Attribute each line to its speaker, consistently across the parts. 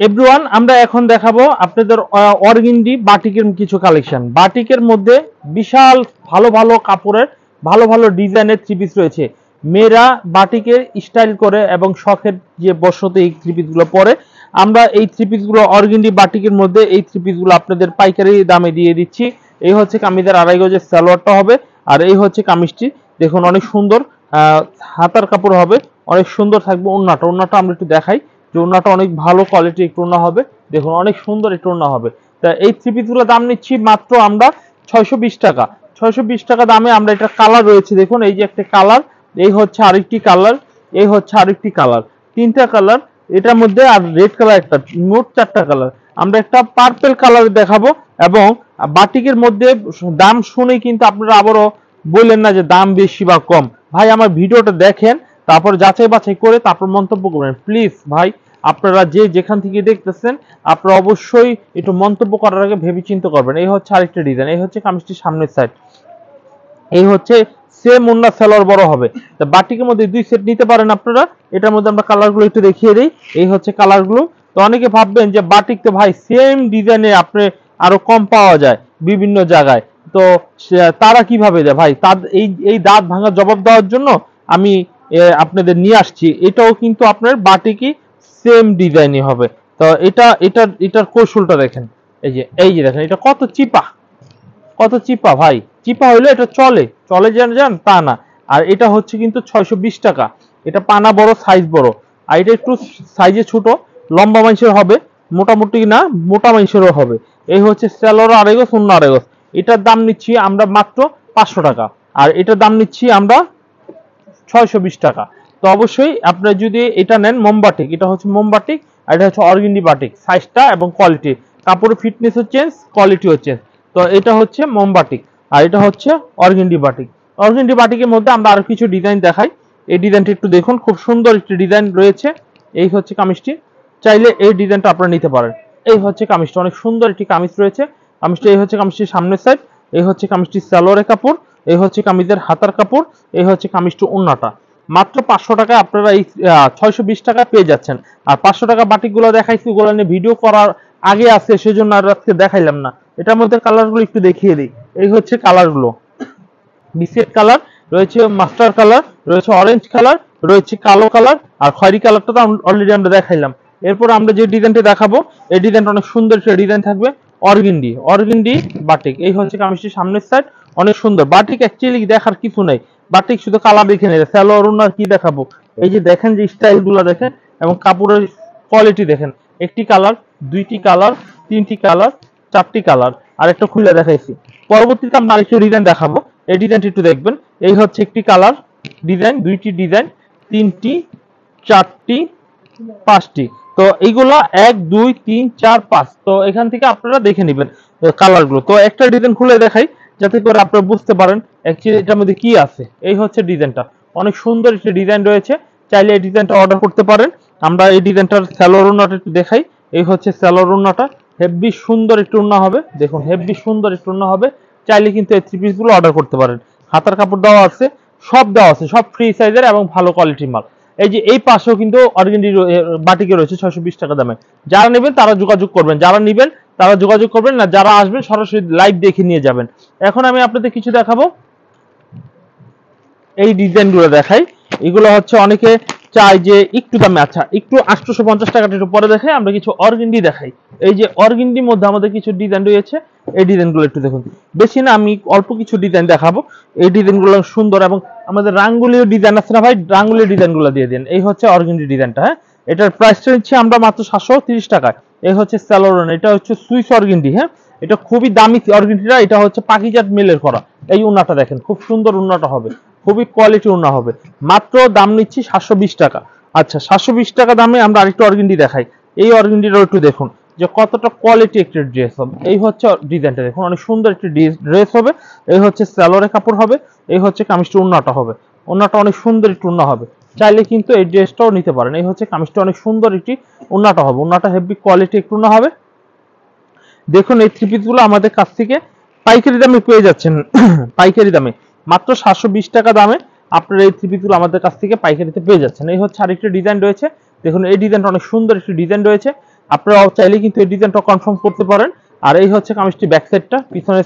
Speaker 1: Everyone, আমরা এখন দেখাবো আপনাদের অর্গেন্ডি বাটিকের কিছু কালেকশন। বাটিকের মধ্যে বিশাল ভালো ভালো কাপড়ের ভালো ভালো ডিজাইনের থ্রি পিস রয়েছে। মেয়েরা বাটিকের স্টাইল করে এবং শখের যে বশতে এই থ্রি পিসগুলো পরে, আমরা এই থ্রি পিসগুলো অর্গেন্ডি বাটিকের মধ্যে এই থ্রি পিসগুলো আপনাদের পাইকারি দামে দিয়ে দিচ্ছি। এই হচ্ছে কামিজের আড়াই গজের সালোয়ারটা হবে, আর এই হচ্ছে কামিজটি দেখুন অনেক সুন্দর হাতার কাপড় হবে, অনেক সুন্দর থাকবে। ওড়নাটা আমরা একটু দেখাই যে ওড়নাটা অনেক ভালো কোয়ালিটির একটু ওড়না হবে, দেখুন অনেক সুন্দর একটু ওড়না হবে। তা এই থ্রি পিসগুলোর দাম নিচ্ছি মাত্র আমরা 620 টাকা। 620 টাকা দামে আমরা এটা কালার রয়েছে, দেখুন এই যে একটা কালার, এই হচ্ছে আরেকটি কালার, এই হচ্ছে আরেকটি কালার, তিনটা কালার এটার মধ্যে, আর রেড কালার একটা, মোট চারটা কালার। আমরা একটা পার্পল কালার দেখাবো, এবং বাটিকের মধ্যে দাম শুনেই কিন্তু আপনারা আবারও বললেন না যে দাম বেশি বা কম। ভাই আমার ভিডিওটা দেখেন, তারপর যাচাই বাছাই করে তারপর মন্তব্য করবেন প্লিজ। ভাই আপনারা যে যেখান থেকে দেখতেছেন আপনারা অবশ্যই একটু মন্তব্য করার আগে ভেবে চিন্তা করবেন। এই হচ্ছে আরেকটা ডিজাইন, এই হচ্ছে কামিজটির সামনের সাইড, এই হচ্ছে সেম ওন্না সেলর বড় হবে। তা বাটিকের মধ্যে দুই সেট নিতে পারেন আপনারা। এটার মধ্যে আমরা কালারগুলো একটু দেখিয়ে দিই, এই হচ্ছে কালারগুলো। তো অনেকে ভাববেন যে বাটিক তো ভাই সেম ডিজাইনে আপনি আরো কম পাওয়া যায় বিভিন্ন জায়গায়, তো তারা কিভাবে দেয় ভাই? তার এই দাঁত ভাঙা জবাব দেওয়ার জন্য আমি আপনাদের নিয়ে আসছি। এটাও কিন্তু আপনার বাটিকই সেম ডিজাইনই হবে। তো এটার কৌশলটা দেখেন, এই যে দেখেন এটা কত চিপা, কত চিপা ভাই। চিপা হইলে এটা চলে চলে যান তা না। আর এটা হচ্ছে কিন্তু 620 টাকা। এটা পানা বড়, সাইজ বড়, আর এটা একটু সাইজে ছোট, লম্বা মানুষের হবে, মোটামুটি না মোটা মানুষেরও হবে। এই হচ্ছে সেলোর আড়াইগো, শূন্য আড়াইগো। এটার দাম নিচ্ছি আমরা মাত্র 500 টাকা, আর এটার দাম নিচ্ছি আমরা 620 টাকা। তো অবশ্যই আপনারা যদি এটা নেন মোমবাটিক, এটা হচ্ছে মোমবাটিক, আর এটা হচ্ছে অর্গেন্ডি বাটিক। সাইজটা এবং কোয়ালিটি, কাপড়ের ফিটনেসও চেঞ্জ, কোয়ালিটিও চেঞ্জ। তো এটা হচ্ছে মোমবাটিক, আর এটা হচ্ছে অর্গেন্ডি বাটিক। অর্গেন্ডি বাটিকের মধ্যে আমরা আরো কিছু ডিজাইন দেখাই। এই ডিজাইনটা একটু দেখুন, খুব সুন্দর একটি ডিজাইন রয়েছে। এই হচ্ছে কামিজটি, চাইলে এই ডিজাইনটা আপনারা নিতে পারেন। এই হচ্ছে কামিজটা, অনেক সুন্দর একটি কামিজ রয়েছে। কামিজটা এই হচ্ছে কামিজটির সামনের সাইড, এই হচ্ছে কামিজটির সালোয়ারের কাপড়, এই হচ্ছে কামিজের হাতার কাপড়, এই হচ্ছে কামিজটি ওন্নাটা। মাত্র 500 টাকা আপনারা এই 620 টাকা পেয়ে যাচ্ছেন। আর 500 টাকা বাটিকগুলো দেখাইছি, ওগুলো নিয়ে ভিডিও করার আগে আছে, সেজন্য আর আজকে দেখাইলাম না। এটার মধ্যে কালারগুলো একটু দেখিয়ে দিই। এই হচ্ছে কালারগুলো, বিস্কিট কালার রয়েছে, মাস্টার কালার রয়েছে, অরেঞ্জ কালার রয়েছে, কালো কালার, আর খয়েরি কালারটা তো অলরেডি আমরা দেখাইলাম। এরপর আমরা যে ডিজাইনটা দেখাবো, এই ডিজাইনটা অনেক সুন্দর একটা ডিজাইন থাকবে, অর্গেন্ডি বাটিক। এই হচ্ছে কামিজটির সামনের সাইড, অনেক সুন্দর। বাটিক অ্যাকচুয়ালি দেখার কিছু নাই, বাটিক শুধু কালার দেখে নেই, সালোয়ার ওড়নার কি দেখাবো। এই যে দেখেন যে স্টাইল গুলো দেখেন, এবং কাপড়ের কোয়ালিটি দেখেন, একটি কালার, দুইটি কালার, তিনটি কালার, চারটি কালার, আর একটা খুলে দেখাইছি। পরবর্তীতে আমরা আরেকটি ডিজাইন দেখাবো, এই ডিজাইনটি একটু দেখবেন। এই হচ্ছে একটি কালার ডিজাইন, দুইটি ডিজাইন, তিনটি, চারটি, পাঁচটি। তো এইগুলা 1 2 3 4 5। তো এখান থেকে আপনারা দেখে নেবেন কালার গুলো। তো একটা ডিজাইন খুলে দেখাই যাতে করে আপনারা বুঝতে পারেন অ্যাকচুয়ালি এটার মধ্যে কি আছে। এই হচ্ছে ডিজাইনটা, অনেক সুন্দর একটা ডিজাইন রয়েছে, চাইলে এই ডিজাইনটা অর্ডার করতে পারেন। আমরা এই ডিজাইনটার সালোয়ার ওড়নাটা একটু দেখাই। এই হচ্ছে সালোয়ার ওড়নাটা, হেভি সুন্দর একটু ওড়না হবে, দেখুন হেভি সুন্দর একটু ওড়না হবে। চাইলে কিন্তু এই থ্রি পিস গুলো অর্ডার করতে পারেন। হাতার কাপড় দেওয়া আছে, সব দেওয়া আছে, সব ফ্রি সাইজের এবং ভালো কোয়ালিটির মাল। এই যে এই পাশেও কিন্তু অর্গেন্ডি বাটিকে রয়েছে 620 টাকা দামে। যারা নেবেন তারা যোগাযোগ করবেন, যারা নেবেন তারা যোগাযোগ করবেন না, যারা আসবেন সরাসরি লাইভ দেখে নিয়ে যাবেন। এখন আমি আপনাদের কিছু দেখাবো, এই ডিজাইনগুলো দেখাই। এগুলো হচ্ছে অনেকে চাই যে একটু দামে, আচ্ছা একটু 850 টাকাটা একটু পরে দেখাই। আমরা কিছু অর্গেন্ডি দেখাই। এই যে অর্গেন্ডির মধ্যে আমাদের কিছু ডিজাইন রয়েছে, এই ডিজাইনগুলো একটু দেখুন। বেশি না, আমি অল্প কিছু ডিজাইন দেখাবো। এই ডিজাইনগুলো সুন্দর, এবং আমাদের রাঙ্গুলিও ডিজাইন আছে না ভাই, রাঙ্গুলির ডিজাইনগুলো দিয়ে দিন। এই হচ্ছে অর্গেন্ডি ডিজাইনটা, হ্যাঁ এটার প্রাইসটা নিচ্ছি আমরা মাত্র 730 টাকায়। এই হচ্ছে স্যালোরন, এটা হচ্ছে সুইস অর্গেন্ডি, হ্যাঁ এটা খুবই দামি অর্গেন্ডিটা। এটা হচ্ছে পাকিজাত মিলের করা। এই উন্নাটা দেখেন, খুব সুন্দর উন্নাটা হবে, খুবই কোয়ালিটি ওড়না হবে। মাত্র দাম নিচ্ছি 720 টাকা। আচ্ছা 720 টাকা দামে আমরা আরেকটু অর্গেন্ডি দেখাই। এই অর্গেন্ডিটাও একটু দেখুন যে কতটা কোয়ালিটি একটা ড্রেস হবে। এই হচ্ছে ডিজাইনটা দেখুন, অনেক সুন্দর একটি ড্রেস হবে। এই হচ্ছে সালোয়ারের কাপড় হবে, এই হচ্ছে কামিজটা ওড়নাটা হবে, ওড়নাটা অনেক সুন্দর একটু ওড়না হবে। চাইলে কিন্তু এই ড্রেসটাও নিতে পারেন। এই হচ্ছে কামিজটা, অনেক সুন্দর একটি ওড়নাটা হবে, ওড়নাটা হেভি কোয়ালিটি একটু ওড়না হবে। দেখুন এই থ্রি পিস গুলো আমাদের কাছ থেকে পাইকারি দামে পেয়ে যাচ্ছেন। পাইকারি দামে মাত্র 720 টাকা দামে আপনারা এই থ্রি পিস গুলো আমাদের কাছ থেকে পাইকারিতে পেয়ে যাচ্ছেন। এই হচ্ছে আরেকটা ডিজাইন রয়েছে, দেখুন এই ডিজাইনটা অনেক সুন্দর একটি ডিজাইন রয়েছে, আপনারা চাইলে কিন্তু এই ডিজাইনটা কনফার্ম করতে পারেন। আর এই হচ্ছে কামিজটি ব্যাক সাইডটা, পিছনের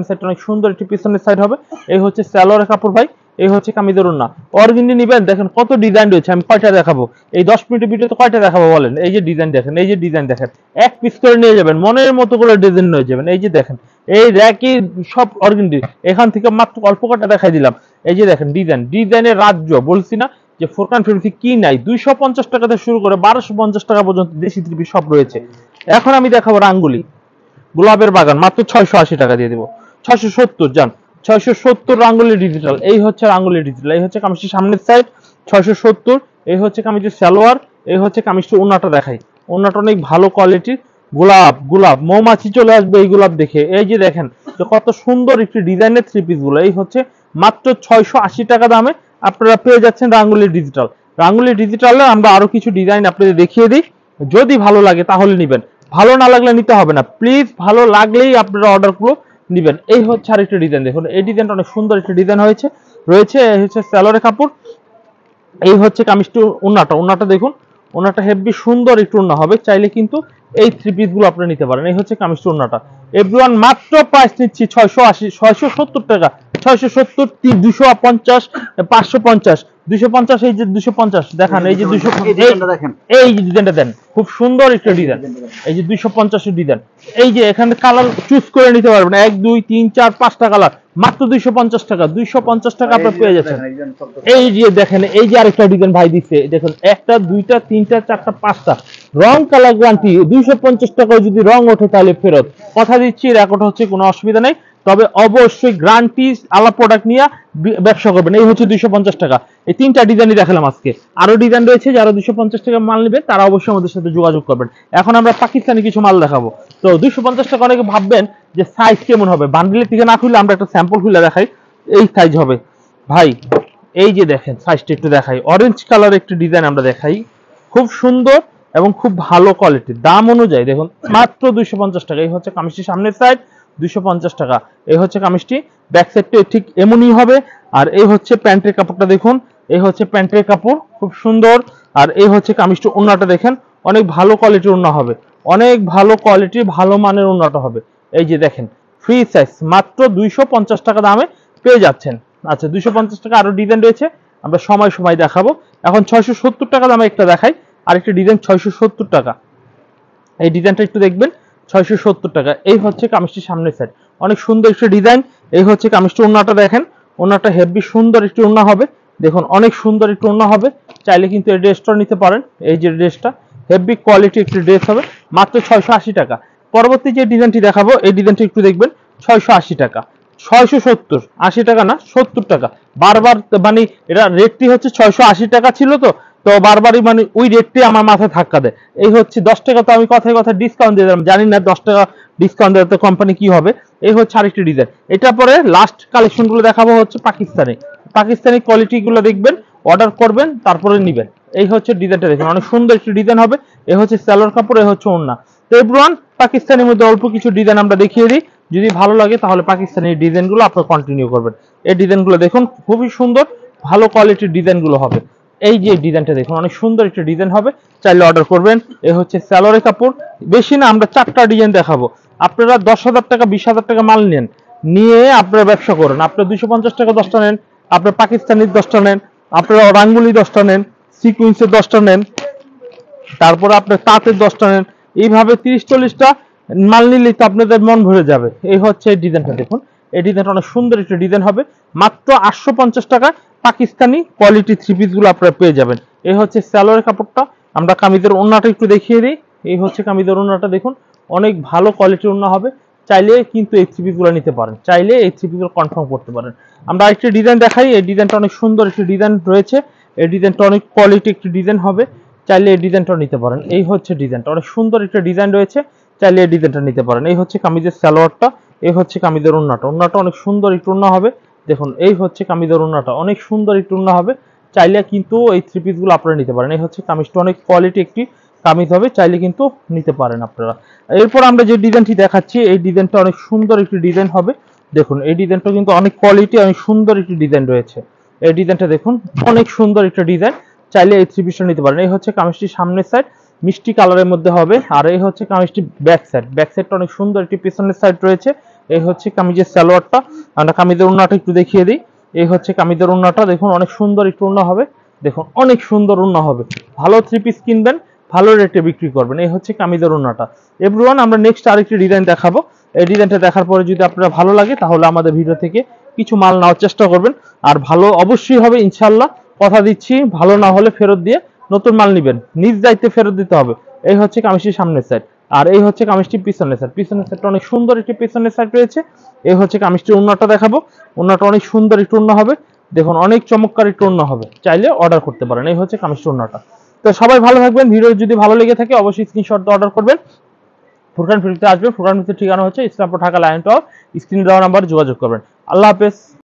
Speaker 1: সাইডটা অনেক সুন্দর একটি পিছনের সাইড হবে। এই হচ্ছে সালোয়ারের কাপড় ভাই, এই হচ্ছে কামিজের ওড়না। অর্গেন্ডি নিবেন, দেখেন কত ডিজাইন রয়েছে, আমি কয়টা দেখাবো এই 10 মিনিটের ভিডিওতে, কয়টা দেখাবো বলেন। এই যে ডিজাইন দেখেন, এই যে ডিজাইন দেখেন, এক পিস করে নিয়ে যাবেন, মনের মতো করে ডিজাইন নিয়ে যাবেন। এই যে দেখেন, এই র্যাকে সব অর্গেন্ডি, এখান থেকে মাত্র অল্প কটা দেখাই দিলাম। এই যে দেখেন ডিজাইনের রাজ্য, বলছি না যে ফোরকান ফেব্রিক্সে কি নাই। 250 টাকা থেকে শুরু করে 1250 টাকা পর্যন্ত দেশি থ্রি পিস সব রয়েছে। এখন আমি দেখাবো রাঙ্গুলি গোলাপের বাগান, মাত্র 680 টাকা দিয়ে দেবো। 670 যান, 670 রাঙ্গুলি ডিজিটাল। এই হচ্ছে রাঙ্গুলি ডিজিটাল, এই হচ্ছে কামিজটির সামনের সাইড 670। এই হচ্ছে কামিজের সালোয়ার, এই হচ্ছে কামিজটির ওড়নাটা দেখাই। ওড়নাটা অনেক ভালো কোয়ালিটির, গোলাপ মৌমাছি চলে আসবে এই গোলাপ দেখে। এই যে দেখেন যে কত সুন্দর একটি ডিজাইনের থ্রি পিস গুলো। এই হচ্ছে মাত্র 680 টাকা দামে আপনারা পেয়ে যাচ্ছেন রাঙ্গুলি ডিজিটাল। রাঙ্গুলি ডিজিটালে আমরা আরো কিছু ডিজাইন আপনাদের দেখিয়ে দিই, যদি ভালো লাগে তাহলে নিবেন, ভালো না লাগলে নিতে হবে না প্লিজ, ভালো লাগলেই আপনারা অর্ডারগুলো নিবেন। এই হচ্ছে আরেকটা ডিজাইন, দেখুন এই ডিজাইনটা অনেক সুন্দর একটা ডিজাইন রয়েছে। এই হচ্ছে সালোয়ারের কাপড়, এই হচ্ছে কামিজটি ওড়নাটা দেখুন, ওড়নাটা হেভি সুন্দর একটু ওড়না হবে, চাইলে কিন্তু এই থ্রি পিস গুলো আপনারা নিতে পারেন। এই হচ্ছে কামিজটি ওড়নাটা। এভরিওয়ান মাত্র প্রাইস নিচ্ছি 680, 670 টাকা, 670, 250, 550, 250, এই যে 250 দেখান, এই যে 200, এই যে ডিজাইনটা দেন, খুব সুন্দর একটা ডিজাইন। এই যে 250 এর ডিজাইন, এই যে এখানে কালার চুজ করে নিতে পারবেন, 1 2 3 4 5টা কালার, মাত্র 250 টাকা। 250 টাকা আপনারা পেয়ে যাচ্ছেন। এই যে দেখেন, এই যে আরেকটা ডিজাইন ভাই দিচ্ছে, দেখুন 1টা 2টা 3টা 4টা 5টা রং কালার গ্যারান্টি। 250 টাকায় যদি রং ওঠে তাহলে ফেরত, কথা দিচ্ছি, রেকর্ড হচ্ছে, কোনো অসুবিধা নেই। তবে অবশ্যই গ্যারান্টি আলা প্রোডাক্ট নিয়ে ব্যবসা করবেন। এই হচ্ছে 250 টাকা। এই 3টা ডিজাইনই দেখালাম আজকে, আরো ডিজাইন রয়েছে, যারা 250 টাকা মাল নেবে তারা অবশ্যই আমাদের সাথে যোগাযোগ করবেন। এখন আমরা পাকিস্তানি কিছু মাল দেখাবো। তো 250 টাকা, অনেকে ভাববেন যে সাইজ কেমন হবে, বান্ডিলের থেকে না খুলে আমরা একটা স্যাম্পল খুলে দেখাই। এই সাইজ হবে ভাই, এই যে দেখেন সাইজটা একটু দেখাই, অরেঞ্জ কালার একটি ডিজাইন আমরা দেখাই, খুব সুন্দর এবং খুব ভালো কোয়ালিটির। দাম অনুযায়ী দেখুন মাত্র 250 টাকা। এই হচ্ছে কামিজটির সামনের সাইড, 250 টাকা। এই হচ্ছে কামিজটি ব্যাক সাইডটা ঠিক এমনই হবে। আর এই হচ্ছে প্যান্টের কাপড়টা দেখুন, এই হচ্ছে প্যান্টের কাপড়, খুব সুন্দর। আর এই হচ্ছে কামিজটি, ওড়নাটা দেখেন, অনেক ভালো কোয়ালিটির ওড়না হবে, অনেক ভালো কোয়ালিটির ভালো মানের ওড়নাটা হবে। এই যে দেখেন ফ্রি সাইজ, মাত্র 250 টাকা দামে পেয়ে যাচ্ছেন। আচ্ছা 250 টাকা, আরো ডিজাইন রয়েছে, আমরা সময় দেখাবো। এখন 670 টাকা দামে একটা দেখাই, আরেকটা ডিজাইন 670 টাকা। এই ডিজাইনটা একটু দেখবেন, 670 টাকা। এই হচ্ছে কামিজটির সামনের সাইড, অনেক সুন্দর একটা ডিজাইন। এই হচ্ছে কামিজটি, ওড়নাটা দেখেন, ওড়নাটা হেভি সুন্দর একটি ওড়না হবে, দেখুন অনেক সুন্দর একটি ওড়না হবে, চাইলে কিন্তু এই ড্রেসটা নিতে পারেন। এই যে ড্রেসটা হেভি কোয়ালিটি একটি ড্রেস হবে, মাত্র 680 টাকা। পরবর্তী যে ডিজাইনটি দেখাবো, এই ডিজাইনটা একটু দেখবেন, 680 টাকা। 670, 80 টাকা না, 70 টাকা। বারবার মানে এটা রেটটি হচ্ছে 680 টাকা ছিল, তো বারবারই মানে ওই রেটটি আমার মাথায় ধাক্কা দেয়। এই হচ্ছে 10 টাকা, তো আমি কথায় ডিসকাউন্ট দিয়ে দিলাম, জানি না 10 টাকা ডিসকাউন্ট দেওয়াতে কোম্পানি কি হবে। এই হচ্ছে আরেকটি ডিজাইন। এটা পরে লাস্ট কালেকশন গুলো দেখাবো হচ্ছে পাকিস্তানি কোয়ালিটি গুলো দেখবেন, অর্ডার করবেন, তারপরে নিবেন। এই হচ্ছে ডিজাইনটা দেখুন, অনেক সুন্দর একটি ডিজাইন হবে। এই হচ্ছে সালোয়ার কাপড়, এই হচ্ছে ওড়না। তো এভরিওয়ান পাকিস্তানের মধ্যে অল্প কিছু ডিজাইন আমরা দেখিয়ে দিই, যদি ভালো লাগে তাহলে পাকিস্তানি ডিজাইনগুলো আপনারা কন্টিনিউ করবেন। এই ডিজাইনগুলো দেখুন, খুবই সুন্দর ভালো কোয়ালিটির ডিজাইনগুলো হবে। এই যে ডিজাইনটা দেখুন, অনেক সুন্দর একটা ডিজাইন হবে, চাইলে অর্ডার করবেন। এই হচ্ছে সালোয়ারের কাপড়, বেশি না, আমরা 4টা ডিজাইন দেখাবো। আপনারা 10,000 টাকা 20,000 টাকা মাল নেন, নিয়ে আপনারা ব্যবসা করেন। আপনারা 250 টাকা 10টা নেন, আপনার পাকিস্তানির 10টা নেন, আপনারা রাঙ্গুলি 10টা নেন, সিকুয়েন্সের 10টা নেন, তারপরে আপনার তাঁতের 10টা নেন, এইভাবে 30-40টা মাল নিলেই তো আপনাদের মন ভরে যাবে। এই হচ্ছে এই ডিজাইনটা দেখুন, এই ডিজাইনটা অনেক সুন্দর একটা ডিজাইন হবে, মাত্র 850 টাকা পাকিস্তানি কোয়ালিটি থ্রি পিস গুলো আপনারা পেয়ে যাবেন। এই হচ্ছে সালোয়ারের কাপড়টা। আমরা কামিজের ওড়নাটা একটু দেখিয়ে দিই। এই হচ্ছে কামিজের ওড়নাটা দেখুন, অনেক ভালো কোয়ালিটির ওড়না হবে, চাইলে কিন্তু এই থ্রি পিস গুলো নিতে পারেন, চাইলে এই থ্রি পিস গুলো কনফার্ম করতে পারেন। আমরা আরেকটি ডিজাইন দেখাই, এই ডিজাইনটা অনেক সুন্দর একটি ডিজাইন রয়েছে, এই ডিজাইনটা অনেক কোয়ালিটি একটি ডিজাইন হবে, চাইলে এই ডিজাইনটা নিতে পারেন। এই হচ্ছে ডিজাইনটা, অনেক সুন্দর একটা ডিজাইন রয়েছে, চাইলে এই ডিজাইনটা নিতে পারেন। এই হচ্ছে কামিজের সালোয়ারটা, এই হচ্ছে কামিজের ওড়নাটা অনেক সুন্দর একটু ওড়না হবে, দেখুন এই হচ্ছে কামিজের ওড়নাটা, অনেক সুন্দর একটু ওড়না হবে, চাইলে কিন্তু এই থ্রি পিস গুলো আপনারা নিতে পারেন। এই হচ্ছে কামিজটা, অনেক কোয়ালিটি একটি কামিজ হবে, চাইলে কিন্তু নিতে পারেন আপনারা। এরপর আমরা যে ডিজাইনটি দেখাচ্ছি, এই ডিজাইনটা অনেক সুন্দর একটি ডিজাইন হবে, দেখুন এই ডিজাইনটা কিন্তু অনেক কোয়ালিটি, অনেক সুন্দর একটি ডিজাইন রয়েছে। এই ডিজাইনটা দেখুন, অনেক সুন্দর একটা ডিজাইন, চাইলে এই থ্রি পিসটা নিতে পারেন। এই হচ্ছে কামিজটির সামনের সাইড, মিষ্টি কালারের মধ্যে হবে। আর এই হচ্ছে কামিজটি ব্যাক সাইড, ব্যাক সাইডটা অনেক সুন্দর একটি পিছনের সাইড রয়েছে। এই হচ্ছে কামিজের সালোয়ারটা। আমরা কামিজের ওড়নাটা একটু দেখিয়ে দিই। এই হচ্ছে কামিজের ওড়নাটা, দেখুন অনেক সুন্দর একটু ওড়না হবে, দেখুন অনেক সুন্দর ওড়না হবে। ভালো থ্রি পিস কিনবেন, ভালো রেটে বিক্রি করবেন। এই হচ্ছে কামিজের ওড়নাটা। এভরিওয়ান, আমরা নেক্সট আরেকটি ডিজাইন দেখাবো। এই ডিজাইনটা দেখার পরে যদি আপনারা ভালো লাগে তাহলে আমাদের ভিডিও থেকে কিছু মাল নেওয়ার চেষ্টা করবেন। আর ভালো অবশ্যই হবে ইনশাল্লাহ, কথা দিচ্ছি। ভালো না হলে ফেরত দিয়ে নতুন মাল নেবেন, নিজ দায়িত্বে ফেরত দিতে হবে। এই হচ্ছে কামিজটির সামনের সাইড, আর এই হচ্ছে কামিজটির পিছনের সাইড। পিছনের সাইডটা অনেক সুন্দর একটি পিছনের সাইড রয়েছে। এই হচ্ছে কামিজটির ওড়নাটা দেখাবো। ওড়নাটা অনেক সুন্দর একটু ওড়না হবে, দেখুন অনেক চমৎকার একটু ওড়না হবে, চাইলে অর্ডার করতে পারেন। এই হচ্ছে কামিজটির ওড়নাটা। তো সবাই ভালো থাকবেন। ভিডিও যদি ভালো লেগে থাকে অবশ্যই স্ক্রিনশট দিয়ে অর্ডার করবেন। ফুরকান ফ্যাক্টরিতে আসবেন। ফুরকান ফ্যাক্টরির ঠিকানা হচ্ছে ইসলামপুর, ঢাকা লায়ন টাওয়ার। স্ক্রিনে দেওয়া নাম্বারে যোগাযোগ করবেন। আল্লাহ হাফেজ।